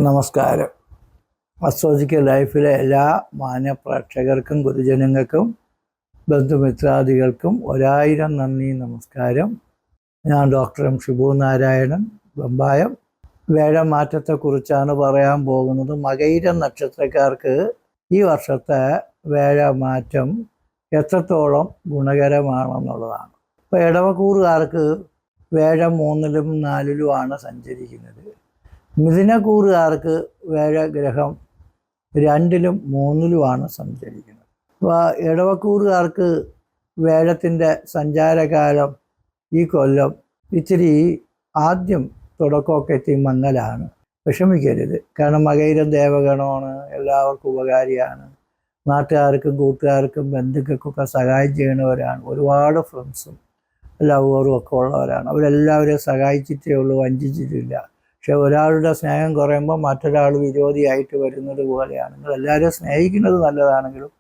നമസ്കാരം. അസ്ട്രോളജിക്കൽ ലൈഫിലെ എല്ലാ മാന്യപ്രേക്ഷകർക്കും ഗുരുജനങ്ങൾക്കും ബന്ധുമിത്രാദികൾക്കും 1000 നന്ദി, നമസ്കാരം. ഞാൻ ഡോക്ടർ എം ഷിബു നാരായണൻ, വെമ്പായം. വേഴമാറ്റത്തെക്കുറിച്ചാണ് പറയാൻ പോകുന്നത്. മകയിര നക്ഷത്രക്കാർക്ക് ഈ വർഷത്തെ വേഴമാറ്റം എത്രത്തോളം ഗുണകരമാണെന്നുള്ളതാണ്. ഇപ്പോൾ ഇടവക്കൂറുകാർക്ക് വേഴം 3ലും 4ലുമാണ് സഞ്ചരിക്കുന്നത്. മിഥുനക്കൂറുകാർക്ക് വേഴഗ്രഹം 2ലും 3ലുമാണ് സഞ്ചരിക്കുന്നത്. അപ്പോൾ ഇടവക്കൂറുകാർക്ക് വേഴത്തിൻ്റെ സഞ്ചാരകാലം ഈ കൊല്ലം ഇച്ചിരി ആദ്യം തുടക്കമൊക്കെ എത്തി മങ്ങലാണ്. വിഷമിക്കരുത്. കാരണം മകയിരം ദേവഗണമാണ്, എല്ലാവർക്കും ഉപകാരിയാണ്. നാട്ടുകാർക്കും കൂട്ടുകാർക്കും ബന്ധുക്കൾക്കൊക്കെ സഹായം ചെയ്യുന്നവരാണ്. ഒരുപാട് ഫ്രണ്ട്സും ലവറും ഒക്കെ ഉള്ളവരാണ്. അവരെല്ലാവരെയും സഹായിച്ചിട്ടേ ഉള്ളൂ, വഞ്ചിച്ചിട്ടില്ല. പക്ഷെ ഒരാളുടെ സ്നേഹം കുറയുമ്പോൾ മറ്റൊരാൾ വിരോധിയായിട്ട് വരുന്നത് പോലെയാണ്. നിങ്ങൾ എല്ലാവരെയും സ്നേഹിക്കുന്നത് നല്ലതാണെങ്കിലും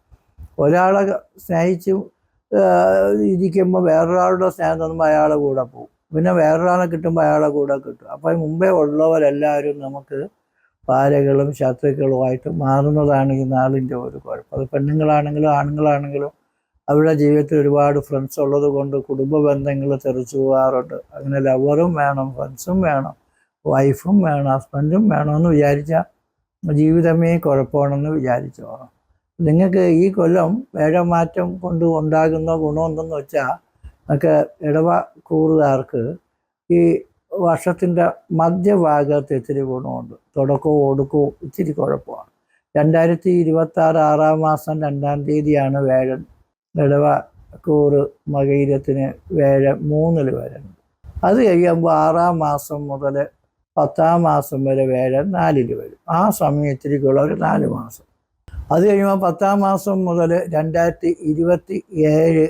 ഒരാളെ സ്നേഹിച്ച് ഇരിക്കുമ്പോൾ വേറൊരാളുടെ സ്നേഹം തോന്നുമ്പോൾ അയാളെ കൂടെ പോകും. പിന്നെ വേറൊരാളെ കിട്ടുമ്പോൾ അയാളെ കൂടെ കിട്ടും. അപ്പോൾ മുമ്പേ ഉള്ളവരെല്ലാവരും നമുക്ക് പാരകളും ശത്രുക്കളുമായിട്ട് മാറുന്നതാണ് ഈ നാളിൻ്റെ ഒരു കുഴപ്പം. അത് പെണ്ണുങ്ങളാണെങ്കിലും ആണുങ്ങളാണെങ്കിലും അവരുടെ ജീവിതത്തിൽ ഒരുപാട് ഫ്രണ്ട്സ് ഉള്ളത് കൊണ്ട് കുടുംബ ബന്ധങ്ങൾ തെറിച്ചു പോകാറുണ്ട്. അങ്ങനെ ലവറും വേണം, ഫ്രണ്ട്സും വേണം, വൈഫും വേണം, ഹസ്ബൻഡും വേണമെന്ന് വിചാരിച്ചാൽ ജീവിതമേ കുഴപ്പമാണെന്ന് വിചാരിച്ചോണം. നിങ്ങൾക്ക് ഈ കൊല്ലം വേഴമാറ്റം കൊണ്ട് ഉണ്ടാകുന്ന ഗുണം എന്തെന്ന് വെച്ചാൽ, നമുക്ക് ഇടവക്കൂറുകാർക്ക് ഈ വർഷത്തിൻ്റെ മധ്യഭാഗത്ത് ഇച്ചിരി ഗുണമുണ്ട്. തുടക്കവും ഒടുക്കവും ഇച്ചിരി കുഴപ്പമാണ്. 2026 6 മാസം 2-ാം തീയതിയാണ് വേഴൻ ഇടവക്കൂറ് മകയിരത്തിന് വേഴം 3ൽ വരുന്നത്. അത് കഴിയുമ്പോൾ 6-ാം മാസം മുതൽ 10-ാം മാസം വരെ വേഴൻ 4ൽ വരും. ആ സമയത്തിലേക്കുള്ള ഒരു 4 മാസം. അത് കഴിയുമ്പോൾ 10-ാം മാസം മുതൽ 2027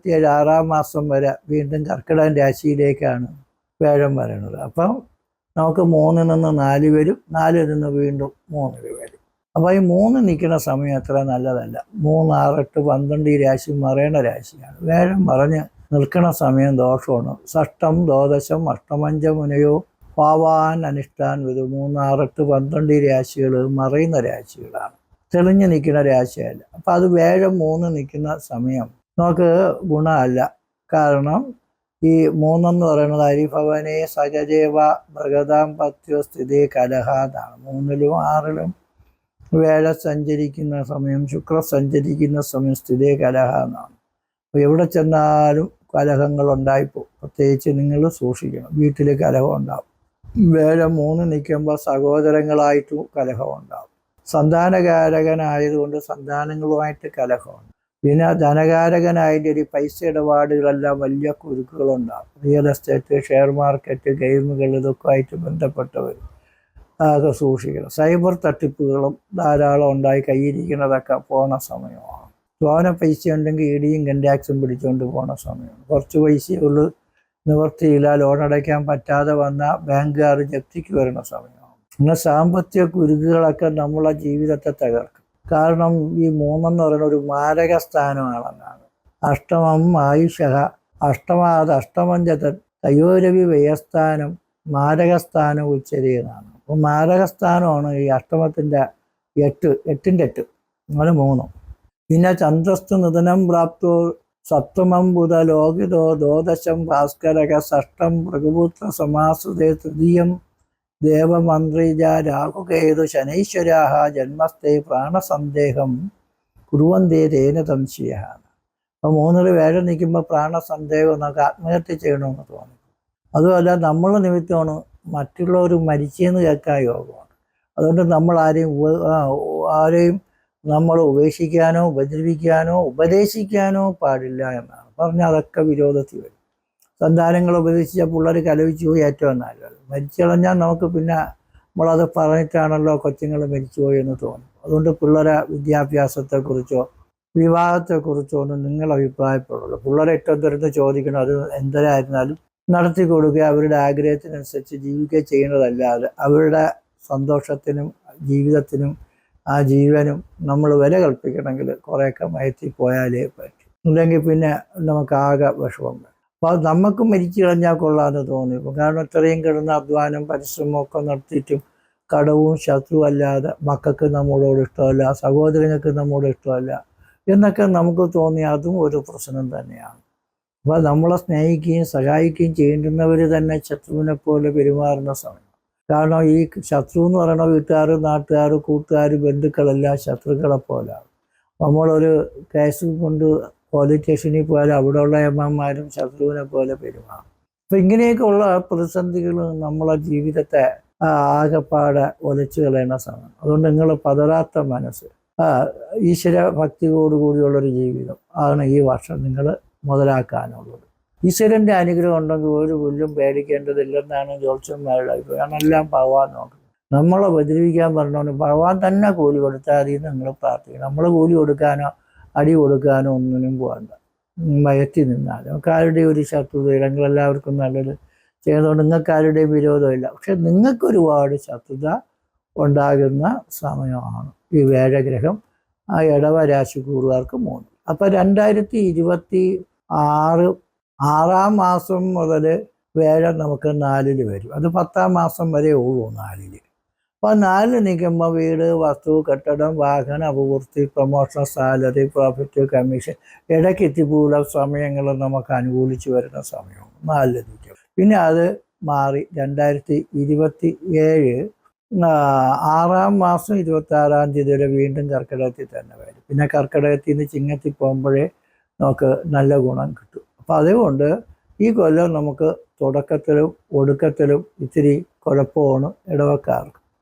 6-ാം മാസം വരെ വീണ്ടും കർക്കിടക രാശിയിലേക്കാണ് വേഴം വരുന്നത്. അപ്പം നമുക്ക് 3-ൽ നിന്ന് 4 വരും, 4-ൽ നിന്ന് വീണ്ടും 3ൽ വരും. അപ്പോൾ ഈ 3 നിൽക്കുന്ന സമയം അത്ര നല്ലതല്ല. 3, 6, 8, 12 ഈ രാശി മറയണ രാശിയാണ്. വേഴം മറഞ്ഞ് നിൽക്കണ സമയം ദോഷമാണ്. ഷഷ്ടം, ദ്വാദശം, അഷ്ടമഞ്ച മുനയോ പാവാൻ അനിഷ്ടാൻ വിധു. 3, 6, 8, 12 ഈ രാശികൾ മറയുന്ന രാശികളാണ്, തെളിഞ്ഞു നിൽക്കുന്ന രാശിയല്ല. അപ്പം അത് വേഴം 3 നിൽക്കുന്ന സമയം നമുക്ക് ഗുണമല്ല. കാരണം ഈ 3 എന്ന് പറയുന്നത് അരിഭവനെ സജജേവ ഭഗതാംപത്യോ സ്ഥിതി കലഹ എന്നാണ്. 3ലും 6ലും വേഴ സഞ്ചരിക്കുന്ന സമയം, ശുക്ര സഞ്ചരിക്കുന്ന സമയം സ്ഥിതി കലഹ എന്നാണ്. അപ്പോൾ എവിടെ ചെന്നാലും കലഹങ്ങൾ ഉണ്ടായിപ്പോൾ. പ്രത്യേകിച്ച് നിങ്ങൾ സൂക്ഷിക്കണം, വീട്ടിൽ കലഹം ഉണ്ടാവും. വേഴം 3 നിൽക്കുമ്പോൾ സഹോദരങ്ങളായിട്ടും കലഹം ഉണ്ടാവും. സന്താനകാരകനായതുകൊണ്ട് സന്താനങ്ങളുമായിട്ട് കലഹമുണ്ട്. പിന്നെ ധനകാരകനായതിൻ്റെ ഒരു പൈസ ഇടപാടുകളെല്ലാം വലിയ കുരുക്കുകളുണ്ടാകും. റിയൽ എസ്റ്റേറ്റ്, ഷെയർ മാർക്കറ്റ്, ഗെയിമുകൾ, ഇതൊക്കെ ആയിട്ട് ബന്ധപ്പെട്ടവർ അതൊക്കെ സൂക്ഷിക്കണം. സൈബർ തട്ടിപ്പുകളും ധാരാളം ഉണ്ടായി കയ്യിരിക്കുന്നതൊക്കെ പോണ സമയമാണ്. തോന പൈസ ഉണ്ടെങ്കിൽ ഇടിയും കണ്ടാക്സും പിടിച്ചുകൊണ്ട് പോണ സമയമാണ്. കുറച്ച് പൈസയുള്ളൂ, നിവൃത്തിയില്ല, ലോൺ അടയ്ക്കാൻ പറ്റാതെ വന്നാൽ ബാങ്കുകാർ ജപ്തിക്ക് വരുന്ന സമയമാണ്. ഇങ്ങനെ സാമ്പത്തിക കുരുക്കുകളൊക്കെ നമ്മളെ ജീവിതത്തെ തകർക്കും. കാരണം ഈ 3 എന്ന് പറയുന്ന ഒരു മാരക സ്ഥാനമാണെന്നാണ്. അഷ്ടമം ആയുഷ അഷ്ടമാത് അഷ്ടമഞ്ചതൻ തയോരവി വ്യയസ്ഥാനം മാരകസ്ഥാനം ഉച്ചരിയെന്നാണ്. അപ്പോൾ മാരകസ്ഥാനമാണ് ഈ അഷ്ടമത്തിൻ്റെ 8ൻ്റെ 8 അങ്ങനെ 3. പിന്നെ ചന്ദ്രസ്തു നിധനം പ്രാപ്തോ സപ്തമം ബുധ ലോകിതോ ദ്വാദശം ഭാസ്കരക ഷഷ്ടം ഭൃഗപുത്ര സമാസുതേ തൃതീയം ദേവമന്ത്രിജ രാഹുകേതു ശനൈശ്വരാഹ ജന്മസ്ഥേ പ്രാണസന്ദേഹം കുറുവന്തേ തേന സംശയ. അപ്പോൾ 3ൽ വേഴം നിൽക്കുമ്പോൾ പ്രാണസന്ദേഹം, നമുക്ക് ആത്മഹത്യ ചെയ്യണമെന്ന് തോന്നി. അതുമല്ല, നമ്മൾ നിമിത്തമാണ് മറ്റുള്ളവർ മരിച്ചെന്ന് കേൾക്കാൻ യോഗമാണ്. അതുകൊണ്ട് നമ്മൾ ആരെയും നമ്മൾ ഉപേക്ഷിക്കാനോ ഉപദ്രവിക്കാനോ ഉപദേശിക്കാനോ പാടില്ല എന്നാണ് പറഞ്ഞാൽ. അതൊക്കെ വിരോധത്തിൽ വരും. സന്താനങ്ങൾ ഉപദേശിച്ച പിള്ളേർ കലവിച്ചു പോയി ഏറ്റവും നല്ലത്. മരിച്ചു കളഞ്ഞാൽ നമുക്ക് പിന്നെ നമ്മളത് പറഞ്ഞിട്ടാണല്ലോ കൊച്ചുങ്ങൾ മരിച്ചുപോയി എന്ന് തോന്നും. അതുകൊണ്ട് പിള്ളേരെ വിദ്യാഭ്യാസത്തെക്കുറിച്ചോ വിവാഹത്തെക്കുറിച്ചോ ഒന്നും നിങ്ങൾ അഭിപ്രായപ്പെടുള്ളൂ. പിള്ളേരെ ഇഷ്ടം തരുന്ന ചോദിക്കണം. അത് എന്തരായിരുന്നാലും നടത്തി കൊടുക്കുക, അവരുടെ ആഗ്രഹത്തിനനുസരിച്ച് ജീവിക്കുക ചെയ്യുന്നതല്ലാതെ അവരുടെ സന്തോഷത്തിനും ജീവിതത്തിനും ആ ജീവനും നമ്മൾ വില കൽപ്പിക്കണമെങ്കിൽ കുറേയൊക്കെ മയത്തി പോയാലേ പറ്റും. ഇല്ലെങ്കിൽ പിന്നെ നമുക്ക് ആകെ വിഷമം വരും. അപ്പോൾ അത് നമുക്ക് മരിച്ചു കളഞ്ഞാൽ കൊള്ളാമെന്ന് തോന്നിയപ്പോൾ, കാരണം ഇത്രയും കിടന്ന അധ്വാനം പരിശ്രമമൊക്കെ നടത്തിയിട്ടും കടവും ശത്രു അല്ലാതെ മക്കൾക്ക് നമ്മളോട് ഇഷ്ടമല്ല, സഹോദരങ്ങൾക്ക് നമ്മളോട് ഇഷ്ടമല്ല എന്നൊക്കെ നമുക്ക് തോന്നി, അതും ഒരു പ്രശ്നം തന്നെയാണ്. അപ്പോൾ നമ്മളെ സ്നേഹിക്കുകയും സഹായിക്കുകയും ചെയ്യേണ്ടുന്നവർ തന്നെ ശത്രുവിനെ പോലെ പെരുമാറുന്ന സമയം. കാരണം ഈ ശത്രു എന്ന് പറയുന്ന വീട്ടുകാർ, നാട്ടുകാർ, കൂട്ടുകാർ, ബന്ധുക്കളെല്ലാം ശത്രുക്കളെ പോലെയാണ്. നമ്മളൊരു കേസ് കൊണ്ട് പോലീസ് സ്റ്റേഷനിൽ പോയാൽ അവിടെയുള്ള എമ്മമാരും ശത്രുവിനെ പോലെ പെരുമാറും. അപ്പം ഇങ്ങനെയൊക്കെയുള്ള പ്രതിസന്ധികൾ നമ്മളെ ജീവിതത്തെ ആകെപ്പാടെ ഒലച്ചു കളയുന്ന സമയം. അതുകൊണ്ട് നിങ്ങൾ പതറാത്ത മനസ്സ്, ഈശ്വര ഭക്തിയോടുകൂടിയുള്ളൊരു ജീവിതം ആണ് ഈ വർഷം നിങ്ങൾ മുതലാക്കാനുള്ളത്. ഈശ്വരൻ്റെ അനുഗ്രഹം ഉണ്ടെങ്കിൽ ഒരു പുല്ലും പേടിക്കേണ്ടതില്ലെന്നാണ് ജ്യോത്സ്യന്മാരുടെ അഭിപ്രായം. എല്ലാം ഭഗവാൻ നോക്കുന്നത്. നമ്മളെ ഉപദ്രവിക്കാൻ പറഞ്ഞോണ്ട് ഭഗവാൻ തന്നെ കൂലി കൊടുത്താൽ അതിൽ നിങ്ങൾ പ്രാർത്ഥിക്കണം. നമ്മൾ കൂലി കൊടുക്കാനോ അടി കൊടുക്കാനോ ഒന്നിനും പോകണ്ട. വയറ്റി നിന്നാൽ നമുക്കാരുടെ ഒരു ശത്രുതയില്ല. നിങ്ങളെല്ലാവർക്കും നല്ലത് ചെയ്യുന്നതുകൊണ്ട് നിങ്ങൾക്കാരുടെയും വിരോധമില്ല. പക്ഷെ നിങ്ങൾക്കൊരുപാട് ശത്രുത ഉണ്ടാകുന്ന സമയമാണ് ഈ വേഴഗ്രഹം ഇടവ രാശിക്കൂറുകാർക്ക് 3. അപ്പം 2026 6-ാം മാസം മുതൽ വേഴം നമുക്ക് 4-ൽ വരും. അത് 10-ാം മാസം വരെ ഉള്ളൂ 4-ൽ. അപ്പോൾ 4 നിൽക്കുമ്പോൾ വീട്, വസ്തു, കെട്ടിടം, വാഹന അഭിവൃദ്ധി, പ്രൊമോഷൻ, സാലറി, പ്രോഫിറ്റ്, കമ്മീഷൻ ഇടയ്ക്ക് എത്തിപ്പൂല സമയങ്ങൾ നമുക്ക് അനുകൂലിച്ച് വരുന്ന സമയമാണ് 4 നിൽക്കും. പിന്നെ അത് മാറി 2027 6-ാം മാസം 26-ാം തീയതി വരെ വീണ്ടും കർക്കിടകത്തിൽ തന്നെ വരും. പിന്നെ കർക്കിടകത്തിൽ നിന്ന് ചിങ്ങത്തിൽ പോകുമ്പോഴേ നമുക്ക് നല്ല ഗുണം കിട്ടും. അപ്പം അതുകൊണ്ട് ഈ കൊല്ലം നമുക്ക് തുടക്കത്തിലും ഒടുക്കത്തിലും ഇത്തിരി കുഴപ്പമാണ്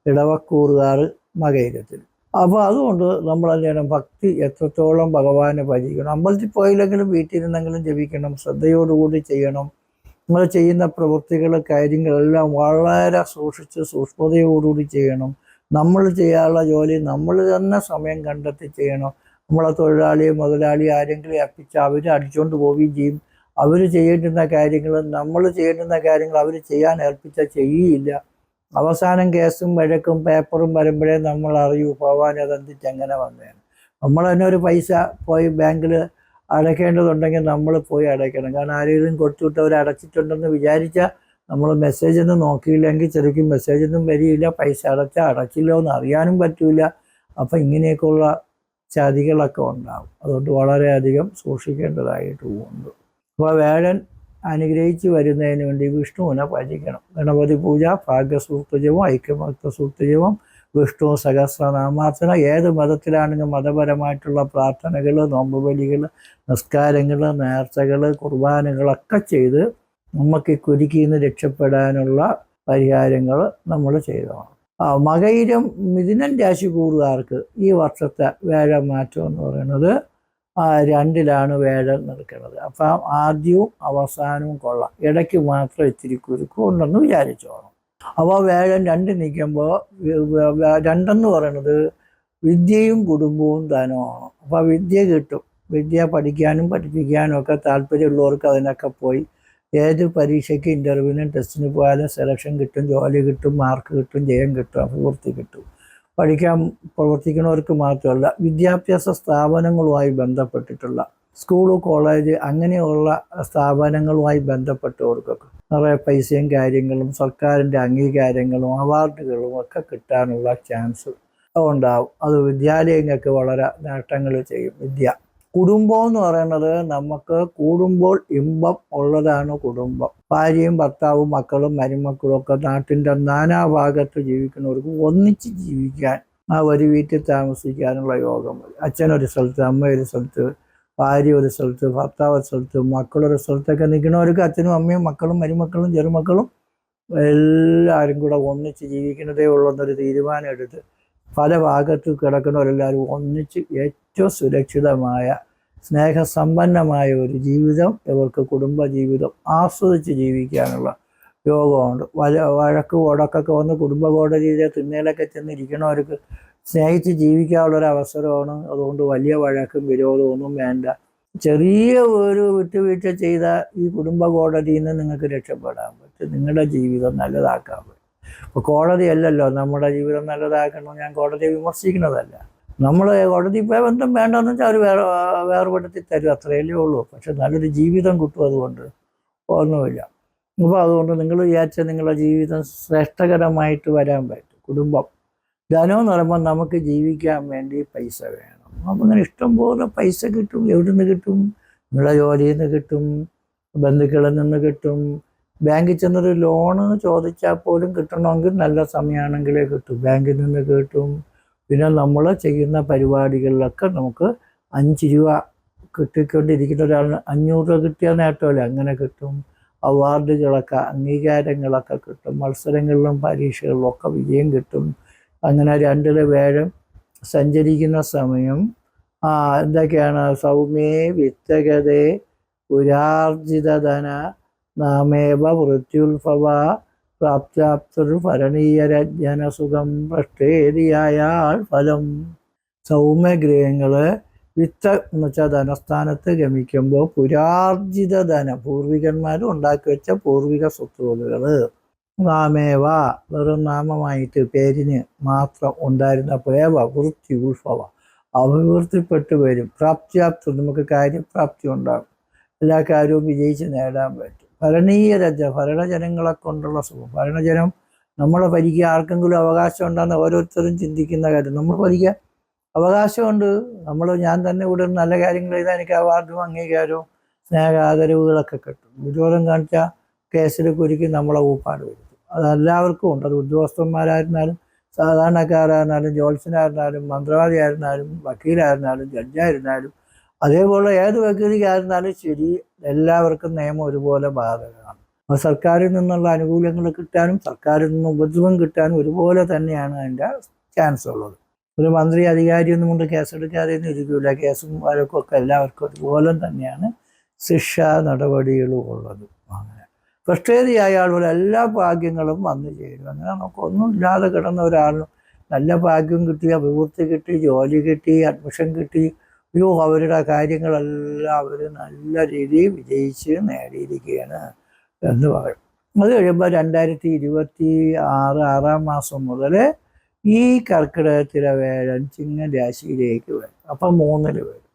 ഇടവക്കൂറുകാർ മകയിരത്തിൽ. അപ്പോൾ അതുകൊണ്ട് നമ്മൾ എന്ത് ചെയ്യണം? ഭക്തി എത്രത്തോളം ഭഗവാനെ ഭജിക്കണം. അമ്പലത്തിൽ പോയില്ലെങ്കിലും വീട്ടിലിരുന്നെങ്കിലും ജപിക്കണം, ശ്രദ്ധയോടുകൂടി ചെയ്യണം. നമ്മൾ ചെയ്യുന്ന പ്രവൃത്തികൾ, കാര്യങ്ങളെല്ലാം വളരെ സൂക്ഷിച്ച് സൂക്ഷ്മതയോടുകൂടി ചെയ്യണം. നമ്മൾ ചെയ്യാനുള്ള ജോലി നമ്മൾ തന്നെ സമയം കണ്ടെത്തി ചെയ്യണം. നമ്മളെ തൊഴിലാളിയെ മുതലാളി ആരെങ്കിലും അർപ്പിച്ച് അവർ അടിച്ചുകൊണ്ട് പോവുകയും ചെയ്യും. അവർ ചെയ്യേണ്ടുന്ന കാര്യങ്ങൾ, നമ്മൾ ചെയ്യേണ്ടുന്ന കാര്യങ്ങൾ അവർ ചെയ്യാൻ ഏൽപ്പിച്ചാൽ ചെയ്യുകയില്ല. അവസാനം കേസും വഴക്കും പേപ്പറും വരുമ്പോഴേ നമ്മൾ അറിയൂ ഭഗവാൻ അതെന്തിച്ച് എങ്ങനെ വന്നതാണ്. നമ്മൾ തന്നെ ഒരു പൈസ പോയി ബാങ്കിൽ അടയ്ക്കേണ്ടതുണ്ടെങ്കിൽ നമ്മൾ പോയി അടയ്ക്കണം. കാരണം ആരെങ്കിലും കൊടുത്തുവിട്ടവർ അടച്ചിട്ടുണ്ടെന്ന് വിചാരിച്ചാൽ നമ്മൾ മെസ്സേജൊന്നും നോക്കിയില്ലെങ്കിൽ ശരിക്കും മെസ്സേജൊന്നും വരികയില്ല. പൈസ അടച്ചില്ലോ എന്ന് അറിയാനും പറ്റില്ല. അപ്പം ഇങ്ങനെയൊക്കെയുള്ള ചതികളൊക്കെ ഉണ്ടാകും. അതുകൊണ്ട് വളരെയധികം സൂക്ഷിക്കേണ്ടതായിട്ടുണ്ട്. അപ്പോൾ വേഴൻ അനുഗ്രഹിച്ച് വരുന്നതിന് വേണ്ടി വിഷ്ണുവിനെ ഭജിക്കണം. ഗണപതി പൂജ, ഭാഗ്യസൂക്തജപം, ഐക്യമക്ത സൂക്തജപം, വിഷ്ണു സഹസ്രനാമാർച്ചന, ഏത് മതത്തിലാണെങ്കിൽ മതപരമായിട്ടുള്ള പ്രാർത്ഥനകൾ, നോമ്പുബലികൾ, നിസ്കാരങ്ങൾ, നേർച്ചകൾ, കുർബാനകളൊക്കെ ചെയ്ത് നമുക്ക് ഈ കുരുക്കിൽ നിന്ന് രക്ഷപ്പെടാനുള്ള പരിഹാരങ്ങൾ നമ്മൾ ചെയ്തതാണ്. മകയിരം മിഥുനം രാശിക്കൂറുകാർക്ക് ഈ വർഷത്തെ വേഴമാറ്റം എന്ന് പറയുന്നത് 2-ലാണ് വേഴം നിൽക്കുന്നത്. അപ്പം ആദ്യവും അവസാനവും കൊള്ളാം, ഇടയ്ക്ക് മാത്രം ഇത്തിരി കുരുക്കും ഉണ്ടെന്ന് വിചാരിച്ചോണം. അപ്പോൾ വേഴം 2 നിൽക്കുമ്പോൾ 2 പറയുന്നത് വിദ്യയും കുടുംബവും ധനമാണ്. അപ്പോൾ വിദ്യ കിട്ടും. വിദ്യ പഠിക്കാനും പഠിപ്പിക്കാനും ഒക്കെ താല്പര്യമുള്ളവർക്ക് അതിനൊക്കെ പോയി ഏത് പരീക്ഷയ്ക്ക്, ഇൻ്റർവ്യൂവിനും ടെസ്റ്റിന് പോയാലും സെലക്ഷൻ കിട്ടും, ജോലി കിട്ടും, മാർക്ക് കിട്ടും, ജയം കിട്ടും, അഭിവൃദ്ധി കിട്ടും. പഠിക്കാൻ പ്രവർത്തിക്കുന്നവർക്ക് മാത്രമല്ല, വിദ്യാഭ്യാസ സ്ഥാപനങ്ങളുമായി ബന്ധപ്പെട്ടിട്ടുള്ള സ്കൂൾ, കോളേജ് അങ്ങനെയുള്ള സ്ഥാപനങ്ങളുമായി ബന്ധപ്പെട്ടവർക്കൊക്കെ നിറയെ പൈസയും കാര്യങ്ങളും സർക്കാരിൻ്റെ അംഗീകാരങ്ങളും അവാർഡുകളും ഒക്കെ കിട്ടാനുള്ള ചാൻസ് ഉണ്ടാവും. അത് വിദ്യാലയങ്ങൾക്ക് വളരെ നേട്ടങ്ങൾ ചെയ്യും. കുടുംബം എന്ന് പറയുന്നത് നമുക്ക് കൂടുമ്പോൾ ഇമ്പം ഉള്ളതാണ് കുടുംബം. ഭാര്യയും ഭർത്താവും മക്കളും മരുമക്കളും ഒക്കെ നാട്ടിൻ്റെ നാനാഭാഗത്ത് ജീവിക്കുന്നവർക്ക് ഒന്നിച്ച് ജീവിക്കാൻ, ഒരു വീട്ടിൽ താമസിക്കാനുള്ള യോഗം വരും. അച്ഛനൊരു സ്ഥലത്ത്, അമ്മ ഒരു സ്ഥലത്ത്, ഭാര്യ ഒരു സ്ഥലത്ത്, ഭർത്താവ് ഒരു സ്ഥലത്ത്, മക്കളൊരു സ്ഥലത്തൊക്കെ നിൽക്കുന്നവർക്ക് അച്ഛനും അമ്മയും മക്കളും മരുമക്കളും ചെറുമക്കളും എല്ലാവരും കൂടെ ഒന്നിച്ച് ജീവിക്കുന്നതേ ഉള്ളെന്നൊരു തീരുമാനം എടുത്ത് പല ഭാഗത്ത് കിടക്കുന്നവരെല്ലാവരും ഒന്നിച്ച് ഏറ്റവും സുരക്ഷിതമായ സ്നേഹസമ്പന്നമായ ഒരു ജീവിതം, ഇവർക്ക് കുടുംബജീവിതം ആസ്വദിച്ച് ജീവിക്കാനുള്ള യോഗമുണ്ട്. വഴക്ക് ഉടക്കൊക്കെ വന്ന് കുടുംബ കോടതിയിലെ തിണ്ണയിലൊക്കെ ചെന്നിരിക്കണവർക്ക് സ്നേഹിച്ച് ജീവിക്കാനുള്ളൊരു അവസരമാണ്. അതുകൊണ്ട് വലിയ വഴക്കും വിരോധവും ഒന്നും വേണ്ട. ചെറിയ ഒരു വിട്ടുവീഴ്ച ചെയ്ത ഈ കുടുംബ കോടതിയിൽ നിന്ന് നിങ്ങൾക്ക് രക്ഷപ്പെടാൻ പറ്റും. നിങ്ങളുടെ ജീവിതം നല്ലതാക്കാൻ പറ്റും. ഇപ്പോൾ കോടതിയല്ലല്ലോ നമ്മുടെ ജീവിതം നല്ലതാക്കണം. ഞാൻ കോടതിയെ വിമർശിക്കുന്നതല്ല. നമ്മൾ കോടതി പോയ ബന്ധം വേണ്ടെന്ന് വെച്ചാൽ അവർ വേർപെടുത്തി തരും, അത്രയല്ലേ ഉള്ളൂ. പക്ഷെ നല്ലൊരു ജീവിതം കിട്ടും. അതുകൊണ്ട് ഒന്നുമില്ല. അപ്പോൾ അതുകൊണ്ട് നിങ്ങൾ വിചാരിച്ചാൽ നിങ്ങളുടെ ജീവിതം ശ്രേഷ്ഠകരമായിട്ട് വരാൻ പറ്റും. കുടുംബം ധനം എന്ന് പറയുമ്പോൾ നമുക്ക് ജീവിക്കാൻ വേണ്ടി പൈസ വേണം. അപ്പം അങ്ങനെ ഇഷ്ടംപോലെ പൈസ കിട്ടും. എവിടെ നിന്ന് കിട്ടും? നിങ്ങളുടെ ജോലിയിൽ നിന്ന് കിട്ടും, ബന്ധുക്കളിൽ നിന്ന് കിട്ടും. ബാങ്കിൽ ചെന്നൊരു ലോണ് ചോദിച്ചാൽ പോലും കിട്ടണമെങ്കിൽ നല്ല സമയമാണെങ്കിലേ കിട്ടും. ബാങ്കിൽ നിന്ന് കിട്ടും. പിന്നെ നമ്മൾ ചെയ്യുന്ന പരിപാടികളിലൊക്കെ നമുക്ക് 5 രൂപ കിട്ടിക്കൊണ്ടിരിക്കുന്ന ഒരാളിന് 500 രൂപ കിട്ടിയ നേട്ടമല്ലേ, അങ്ങനെ കിട്ടും. അവാർഡുകളൊക്കെ, അംഗീകാരങ്ങളൊക്കെ കിട്ടും. മത്സരങ്ങളിലും പരീക്ഷകളിലും ഒക്കെ വിജയം കിട്ടും. അങ്ങനെ 2 വേഴം സഞ്ചരിക്കുന്ന സമയം എന്തൊക്കെയാണ്? സൗമ്യേ വിത്തഗതേ പുരാർജിതധന നാമേവ മൃത്യുൽഭവ പ്രാപ്താപ്തർ ഭരണീയരജ്ഞനസുഖം ഭ്രഷ്ടേരിയായാൽ ഫലം. സൗമ്യഗ്രഹങ്ങൾ വിത്ത് എന്ന് വെച്ചാൽ ധനസ്ഥാനത്ത് ഗമിക്കുമ്പോൾ പുരാർജിത ധനം, പൂർവികന്മാർ ഉണ്ടാക്കി വെച്ച പൂർവിക സ്വത്തുവകകൾ, നാമേവ വെറും നാമമായിട്ട് പേരിന് മാത്രം ഉണ്ടായിരുന്നപ്പോഴേവ വൃത്തി ഉത്ഭവ അഭിവൃദ്ധിപ്പെട്ടു വരും. പ്രാപ്തിയാപ്തി, നമുക്ക് കാര്യപ്രാപ്തി ഉണ്ടാകും. എല്ലാ കാര്യവും വിജയിച്ച് നേടാൻ പറ്റും. ഭരണീയരജ, ഭരണജനങ്ങളെ കൊണ്ടുള്ള സുഖം. ഭരണജനം നമ്മളെ ഭരിക്കാൻ ആർക്കെങ്കിലും അവകാശം ഉണ്ടെന്ന് ഓരോരുത്തരും ചിന്തിക്കുന്ന കാര്യം. നമ്മൾ ഭരിക്കാൻ അവകാശമുണ്ട്. ഞാൻ തന്നെ ഇവിടെ നല്ല കാര്യങ്ങൾ ചെയ്താൽ എനിക്ക് അവാർഡും അംഗീകാരവും സ്നേഹാദരവുകളൊക്കെ കിട്ടും. വിരോധം കാണിച്ചാൽ കേസിൽ കുരുക്കി നമ്മളെ ഊപ്പാട് വരുത്തും. അതെല്ലാവർക്കും ഉണ്ട്. അത് ഉദ്യോഗസ്ഥന്മാരായിരുന്നാലും സാധാരണക്കാരായിരുന്നാലും ജ്യോത്സ്യനായിരുന്നാലും മന്ത്രവാദിയായിരുന്നാലും വക്കീലായിരുന്നാലും ജഡ്ജായിരുന്നാലും അതേപോലെ ഏത് വ്യക്തിക്കായിരുന്നാലും ശരി, എല്ലാവർക്കും നിയമം ഒരുപോലെ ബാധകമാണ്. അപ്പോൾ സർക്കാരിൽ നിന്നുള്ള ആനുകൂല്യങ്ങൾ കിട്ടാനും സർക്കാരിൽ നിന്ന് ഉപദ്രവം കിട്ടാനും ഒരുപോലെ തന്നെയാണ് അതിൻ്റെ ചാൻസ് ഉള്ളത്. ഒരു മന്ത്രി അധികാരിയൊന്നും കൊണ്ട് കേസെടുക്കാതെയൊന്നും ഇരിക്കില്ല. കേസും വഴക്കൊക്കെ എല്ലാവർക്കും ഒരുപോലെ തന്നെയാണ് ശിക്ഷാ നടപടികളും ഉള്ളത്. അങ്ങനെ ഫ്രസ്ട്രേറ്റിയായ ആളുകൾ എല്ലാ ഭാഗ്യങ്ങളും വന്നു ചേരും. അങ്ങനെ നമുക്കൊന്നും ഇല്ലാതെ കിടന്ന ഒരാളിനും നല്ല ഭാഗ്യം കിട്ടി, അഭിവൃദ്ധി കിട്ടി, ജോലി കിട്ടി, അഡ്മിഷൻ കിട്ടി, അവരുടെ കാര്യങ്ങളെല്ലാം അവർ നല്ല രീതിയിൽ വിജയിച്ച് നേടിയിരിക്കുകയാണ് എന്ന് പറയും. അത് കഴിയുമ്പോൾ 2026 6-ാം മാസം മുതൽ ഈ കർക്കിടകത്തിലെ വേഴം ചിങ്ങൻ രാശിയിലേക്ക് വരും. അപ്പം 3-ൽ വരും.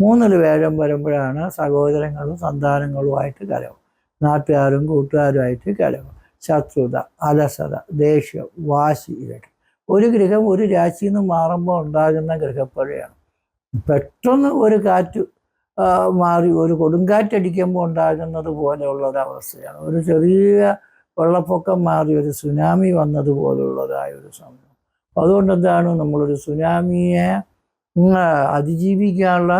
3-ൽ വേഴം വരുമ്പോഴാണ് സഹോദരങ്ങളും സന്താനങ്ങളുമായിട്ട് കലവും, നാട്ടുകാരും കൂട്ടുകാരുമായിട്ട് കലവും, ശത്രുത, അലസത, ദേഷ്യം, വാശി, ഇതൊക്കെ ഒരു ഗ്രഹം ഒരു രാശിയിൽ നിന്ന് മാറുമ്പോൾ ഉണ്ടാകുന്ന ഗ്രഹപ്പഴയാണ്. പെട്ടെന്ന് ഒരു കാറ്റ് മാറി ഒരു കൊടുങ്കാറ്റടിക്കുമ്പോൾ ഉണ്ടാകുന്നത് പോലെയുള്ളൊരവസ്ഥയാണ്. ഒരു ചെറിയ വെള്ളപ്പൊക്കം മാറി ഒരു സുനാമി വന്നതുപോലുള്ളതായൊരു സമയം. അതുകൊണ്ട് എന്താണ്, നമ്മളൊരു സുനാമിയെ അതിജീവിക്കാനുള്ള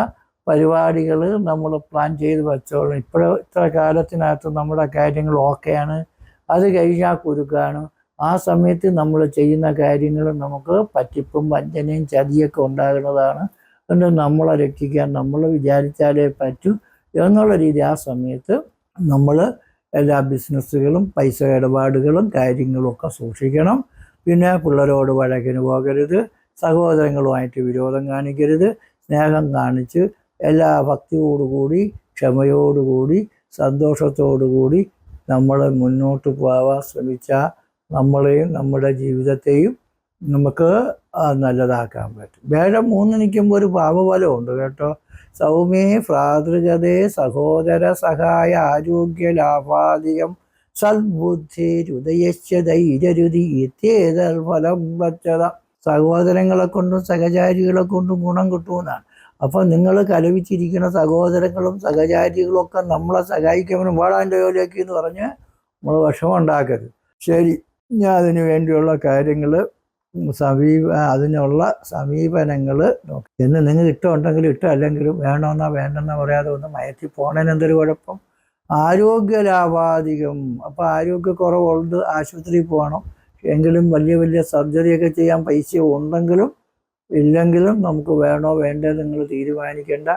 പരിപാടികൾ നമ്മൾ പ്ലാൻ ചെയ്ത് വെച്ചോളണം. ഇത്ര കാലത്തിനകത്ത് നമ്മുടെ കാര്യങ്ങൾ ഓക്കെയാണ്. അത് കഴിഞ്ഞാൽ കുരുക്കാണ്. ആ സമയത്ത് നമ്മൾ ചെയ്യുന്ന കാര്യങ്ങൾ നമുക്ക് പറ്റിപ്പും വഞ്ചനയും ചതിയൊക്കെ ഉണ്ടാകുന്നതാണ്. അതുകൊണ്ട് നമ്മളെ രക്ഷിക്കാൻ നമ്മൾ വിചാരിച്ചാലേ പറ്റൂ എന്നുള്ള രീതി ആ സമയത്ത് നമ്മൾ എല്ലാ ബിസിനസ്സുകളും പൈസ ഇടപാടുകളും കാര്യങ്ങളും ഒക്കെ സൂക്ഷിക്കണം. പിന്നെ പിള്ളേരോട് വഴക്കിന് പോകരുത്, സഹോദരങ്ങളുമായിട്ട് വിരോധം കാണിക്കരുത്, സ്നേഹം കാണിച്ച് എല്ലാ ഭക്തിയോടുകൂടി ക്ഷമയോടുകൂടി സന്തോഷത്തോടുകൂടി നമ്മൾ മുന്നോട്ട് പോകാൻ ശ്രമിച്ചാൽ നമ്മളെയും നമ്മുടെ ജീവിതത്തെയും നമുക്ക് നല്ലതാക്കാൻ പറ്റും. വേഴം 3 നിൽക്കുമ്പോൾ ഒരു പാപഫലമുണ്ട് കേട്ടോ. സൗമ്യേ ഭ്രാതൃഗതേ സഹോദര സഹായ ആരോഗ്യ ലാഭാധികം സദ്ബുദ്ധി ഹൃദയശ്ച ധൈര്യരുതി ഇത്യേതൽ ഫലം വച്ചത. സഹോദരങ്ങളെ കൊണ്ടും സഹചാരികളെ കൊണ്ടും ഗുണം കിട്ടുമെന്നാണ്. അപ്പം നിങ്ങൾ കലവിച്ചിരിക്കുന്ന സഹോദരങ്ങളും സഹചാരികളും ഒക്കെ നമ്മളെ സഹായിക്കുമ്പോൾ വാടാൻ്റെ ജോലിയാക്കി എന്ന് പറഞ്ഞ് നമ്മൾ വിഷമം ഉണ്ടാക്കരുത്. ശരി, ഞാൻ അതിന് വേണ്ടിയുള്ള കാര്യങ്ങൾ അതിനുള്ള സമീപനങ്ങൾ നോക്കി. എന്ന് നിങ്ങൾക്ക് ഇഷ്ടമുണ്ടെങ്കിലും ഇഷ്ടമല്ലെങ്കിലും വേണ്ടെന്നാ പറയാതെ ഒന്ന് മയത്തി പോണേന് എന്തൊരു കുഴപ്പം. ആരോഗ്യ ലാഭാധികം. അപ്പോൾ ആരോഗ്യക്കുറവുണ്ട്, ആശുപത്രിയിൽ പോകണം. എങ്കിലും വലിയ സർജറിയൊക്കെ ചെയ്യാൻ പൈസ ഉണ്ടെങ്കിലും ഇല്ലെങ്കിലും നമുക്ക് വേണോ വേണ്ടേ നിങ്ങൾ തീരുമാനിക്കേണ്ട.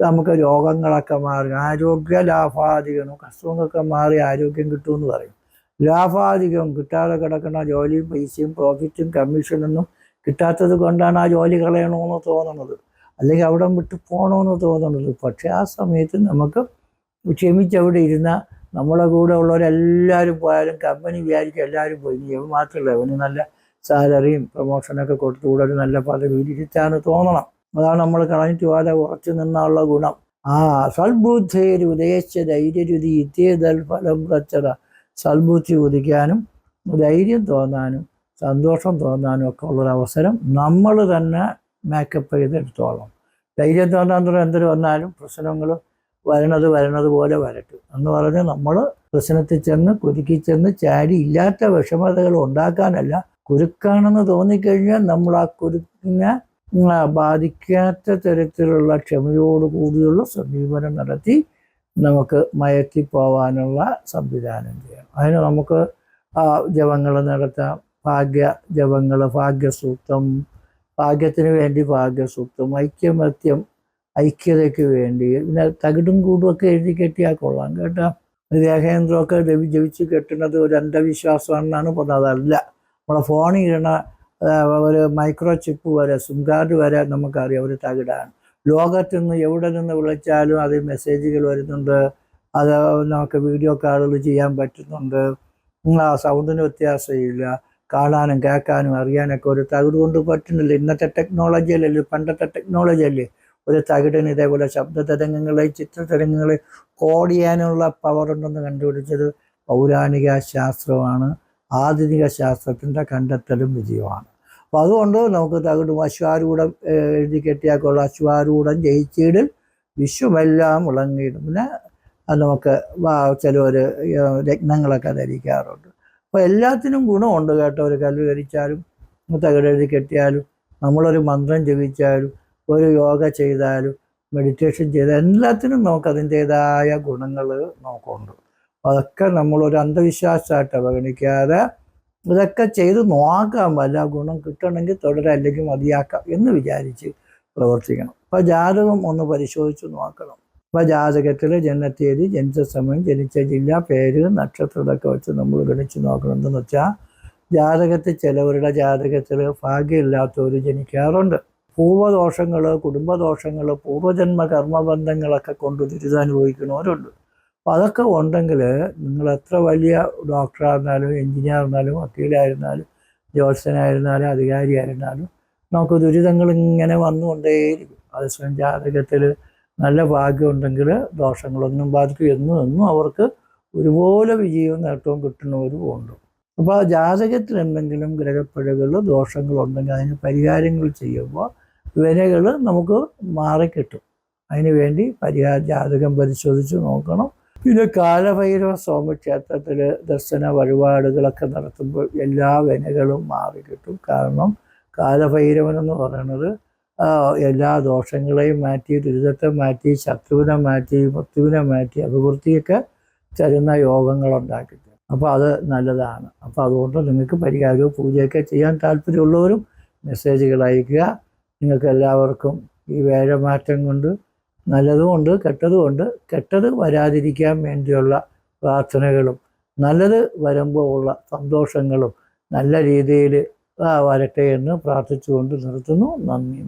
നമുക്ക് രോഗങ്ങളൊക്കെ മാറി ആരോഗ്യ ലാഭാധികം, നമുക്ക് അസുഖങ്ങളൊക്കെ മാറി ആരോഗ്യം കിട്ടുമെന്ന് പറയും. ലാഭാധികം, കിട്ടാതെ കിടക്കുന്ന ജോലിയും പൈസയും പ്രോഫിറ്റും കമ്മീഷനൊന്നും കിട്ടാത്തത് കൊണ്ടാണ് ആ ജോലി കളയണമെന്ന് തോന്നുന്നത്, അല്ലെങ്കിൽ അവിടെ വിട്ട് പോകണമെന്ന് തോന്നുന്നത്. പക്ഷെ ആ സമയത്ത് നമുക്ക് ക്ഷമിച്ചവിടെ ഇരുന്നാൽ നമ്മളെ കൂടെ ഉള്ളവരെല്ലാവരും പോയാലും കമ്പനി വിചാരിക്കും എല്ലാവരും പോയി, നീ മാത്രമല്ല അവന് നല്ല സാലറിയും പ്രൊമോഷനൊക്കെ കൊടുത്തുകൂടെ ഒരു നല്ല പദവിയിൽ ഇരുത്താന്ന് തോന്നണം. അതാണ് നമ്മൾ കളഞ്ഞിട്ട് പോകാതെ ഉറച്ചു നിന്നുള്ള ഗുണം. ആ സൽബുദ്ധേര് ഉദയിച്ച ധൈര്യരുതി ഇത്യേതൽ ഫലം പ്രച്ചത. സൽബുദ്ധി ഉദിക്കാനും ധൈര്യം തോന്നാനും സന്തോഷം തോന്നാനും ഒക്കെ ഉള്ളൊരവസരം നമ്മൾ തന്നെ മേക്കപ്പ് ചെയ്തെടുത്തോളം. ധൈര്യം തോന്നാൻ തുടങ്ങി എന്തൊരു വന്നാലും പ്രശ്നങ്ങൾ വരണത് പോലെ വരട്ടെ എന്ന് പറഞ്ഞ് നമ്മൾ പ്രശ്നത്തിൽ ചെന്ന് കുരുക്കി ചെന്ന് ചാടി ഇല്ലാത്ത വിഷമതകൾ ഉണ്ടാക്കാനല്ല. കുരുക്കാണെന്ന് തോന്നിക്കഴിഞ്ഞാൽ നമ്മൾ ആ കുരുക്കിനെ ബാധിക്കാത്ത തരത്തിലുള്ള ക്ഷമയോട് കൂടിയുള്ള സമീപനം നടത്തി നമുക്ക് മയത്തിപ്പോവാനുള്ള സംവിധാനം ചെയ്യണം. അതിന് നമുക്ക് ജപങ്ങൾ നടത്താം. ജപങ്ങൾ, ഭാഗ്യസൂക്തം, ഭാഗ്യത്തിന് വേണ്ടി ഭാഗ്യസൂക്തം, ഐക്യമത്യം ഐക്യതയ്ക്ക് വേണ്ടി, പിന്നെ തകിടും കൂടുമൊക്കെ എഴുതി കെട്ടിയാൽ കൊള്ളാം കേട്ടോ. ദേഹേന്ദ്രമൊക്കെ ജപിച്ച് കെട്ടുന്നത് ഒരു അന്ധവിശ്വാസമാണെന്നാണ് പറഞ്ഞത്. അതല്ല, നമ്മളെ ഫോണിൽ ഇടണ ഒരു മൈക്രോ ചിപ്പ് വരെ, സിം കാർഡ് വരെ നമുക്കറിയാം ഒരു തകിടാണ്. ലോകത്തു നിന്ന് എവിടെ നിന്ന് വിളിച്ചാലും അത് മെസ്സേജുകൾ വരുന്നുണ്ട്, അത് നമുക്ക് വീഡിയോ കോളുകൾ ചെയ്യാൻ പറ്റുന്നുണ്ട്. സൗണ്ടിന് വ്യത്യാസമില്ല, കാണാനും കേൾക്കാനും അറിയാനൊക്കെ ഒരു തകിട് കൊണ്ട് പറ്റുന്നില്ല. ഇന്നത്തെ ടെക്നോളജി അല്ലല്ലോ, പണ്ടത്തെ ടെക്നോളജി അല്ലേ. ഒരു തകിടിന് ഇതേപോലെ ശബ്ദ തരംഗങ്ങളെ ചിത്രതരംഗങ്ങളെ കോഡ് ചെയ്യാനുള്ള പവർ ഉണ്ടെന്ന് കണ്ടുപിടിച്ചത് പൗരാണിക ശാസ്ത്രമാണ്. ആധുനിക ശാസ്ത്രത്തിൻ്റെ കണ്ടെത്തലും വിജയമാണ്. അപ്പം അതുകൊണ്ട് നമുക്ക് തകിടും അശ്വാരൂഢം എഴുതി കെട്ടിയാക്കുള്ള അശ്വാരൂഢം ജയിച്ചിടും വിശ്വമെല്ലാം ഇളങ്ങിയിടും. പിന്നെ നമുക്ക് ചിലവർ രത്നങ്ങളൊക്കെ ധരിക്കാറുണ്ട്. അപ്പോൾ എല്ലാത്തിനും ഗുണമുണ്ട് കേട്ടോ. ഒരു കല്ല് ധരിച്ചാലും തകിടെഴുതി കെട്ടിയാലും നമ്മളൊരു മന്ത്രം ജപിച്ചാലും ഒരു യോഗ ചെയ്താലും മെഡിറ്റേഷൻ ചെയ്താൽ എല്ലാത്തിനും നമുക്ക് അതിൻ്റേതായ ഗുണങ്ങൾ നമുക്കുണ്ട്. അതൊക്കെ നമ്മളൊരു അന്ധവിശ്വാസമായിട്ട് അവഗണിക്കാതെ ഇതൊക്കെ ചെയ്ത് നോക്കാം. വല്ല ഗുണം കിട്ടണമെങ്കിൽ തുടരാം, അല്ലെങ്കിൽ മതിയാക്കാം എന്ന് വിചാരിച്ച് പ്രവർത്തിക്കണം. അപ്പോൾ ജാതകം ഒന്ന് പരിശോധിച്ച് നോക്കണം. അപ്പോൾ ജാതകത്തിൽ ജനനത്തീയതി, ജനിച്ച സമയം, ജനിച്ച ജില്ല, പേര്, നക്ഷത്രമൊക്കെ വെച്ച് നമ്മൾ ഗണിച്ച് നോക്കണം. എന്തെന്ന് വെച്ചാൽ ജാതകത്തിൽ ചിലവരുടെ ജാതകത്തിൽ ഭാഗ്യമില്ലാത്തവർ ജനിക്കാറുണ്ട്. പൂർവ്വദോഷങ്ങൾ, കുടുംബദോഷങ്ങൾ, പൂർവ്വജന്മ കർമ്മബന്ധങ്ങളൊക്കെ കൊണ്ട് ദുരിതമനുഭവിക്കുന്നവരുണ്ട്. അപ്പോൾ അതൊക്കെ ഉണ്ടെങ്കിൽ നിങ്ങൾ എത്ര വലിയ ഡോക്ടറായിരുന്നാലും എൻജിനീയറായിരുന്നാലും വക്കീലായിരുന്നാലും ജ്യോത്സ്യനായിരുന്നാലും അധികാരിയായിരുന്നാലും നമുക്ക് ദുരിതങ്ങൾ ഇങ്ങനെ വന്നുകൊണ്ടേയിരിക്കും. അതേസമയം ജാതകത്തിൽ നല്ല ഭാഗ്യം ഉണ്ടെങ്കിൽ ദോഷങ്ങളൊന്നും ബാധിക്കും. എന്നും അവർക്ക് ഒരുപോലെ വിജയവും നേട്ടവും കിട്ടുന്നവരും ഉണ്ട്. അപ്പോൾ ജാതകത്തിൽ എന്തെങ്കിലും ഗ്രഹപ്പിഴകൾ, ദോഷങ്ങളുണ്ടെങ്കിൽ അതിന് പരിഹാരങ്ങൾ ചെയ്യുമ്പോൾ വിനകൾ നമുക്ക് മാറിക്കിട്ടും. അതിന് വേണ്ടി ജാതകം പരിശോധിച്ച് നോക്കണം. പിന്നെ കാലഭൈരവ സ്വാമി ക്ഷേത്രത്തിൽ ദർശന വഴിപാടുകളൊക്കെ നടത്തുമ്പോൾ എല്ലാ വിനകളും മാറിക്കിട്ടും. കാരണം കാലഭൈരവനെന്ന് പറയുന്നത് എല്ലാ ദോഷങ്ങളെയും മാറ്റി, ദുരിതത്തെ മാറ്റി, ശത്രുവിനെ മാറ്റി, മൃത്യുവിനെ മാറ്റി, അഭിവൃദ്ധിയൊക്കെ തരുന്ന യോഗങ്ങളുണ്ടാക്കി. അപ്പോൾ അത് നല്ലതാണ്. അപ്പോൾ അതുകൊണ്ട് നിങ്ങൾക്ക് പരിഹാരവും പൂജയൊക്കെ ചെയ്യാൻ താല്പര്യമുള്ളവരും മെസ്സേജുകൾ അയക്കുക. നിങ്ങൾക്ക് എല്ലാവർക്കും ഈ വേഴമാറ്റം കൊണ്ട് നല്ലതുമുണ്ട് കെട്ടതുമുണ്ട്. കെട്ടത് വരാതിരിക്കാൻ വേണ്ടിയുള്ള പ്രാർത്ഥനകളും നല്ലത് വരുമ്പോൾ ഉള്ള സന്തോഷങ്ങളും നല്ല രീതിയിൽ വരട്ടെ എന്ന് പ്രാർത്ഥിച്ചുകൊണ്ട് നിർത്തുന്നു. നന്ദി.